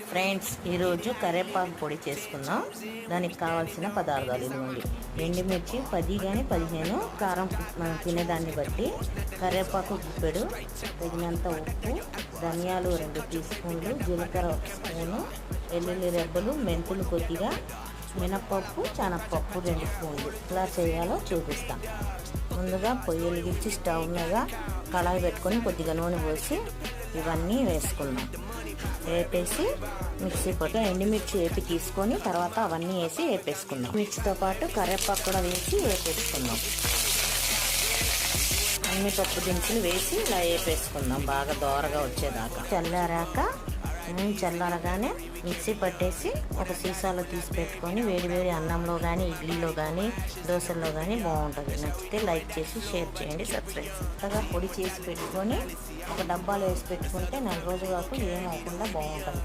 Friends, ఈరోజు కరివేపాకు పొడి చేసుకుందాం. దానికి కావాల్సిన పదార్థాలు ఇదిగోండి. ఎండుమిర్చి 10 కానీ 15, కారం మనం తినేదాన్ని బట్టి, కరివేపాకు గుప్పెడు, తగినంత ఉప్పు, ధనియాలు 2 టీ స్పూన్లు, జీలకర్ర 1 స్పూను, వెల్లుల్లి రెబ్బలు, మెంతులు కొద్దిగా, మినపప్పు, శనగపప్పు 2 స్పూన్లు. ఎలా చేయాలో చూపిస్తాం. ముందుగా పొయ్యి వెలిగించి స్టవ్ మీద కళాయి పెట్టుకొని కొద్దిగా నూనె పోసి ఇవన్నీ వేసుకుందాం. వేపేసి మిక్సీ పట్టు ఎండుమిర్చి వేపి తీసుకొని తర్వాత అవన్నీ వేసి వేపేసుకుందాం. మిర్చితో పాటు కరివేపాకు కూడా వేసి వేపేసుకుందాం. అన్ని పప్పు దినుసులు వేసి ఇలా వేపేసుకుందాం బాగా దోరగా వచ్చేదాకా. చల్లారగానే మిక్సీ పట్టేసి ఒక సీసాలో తీసి పెట్టుకొని వేడి వేడి అన్నంలో కానీ, ఇడ్లీలో కానీ, దోశల్లో కానీ బాగుంటుంది. నచ్చితే లైక్ చేసి షేర్ చేయండి, సబ్స్క్రైబ్. కొత్తగా పొడి చేసి పెట్టుకొని ఒక డబ్బాలో వేసి పెట్టుకుంటే 4 రోజుల వరకు ఏమవకుండా బాగుంటుంది.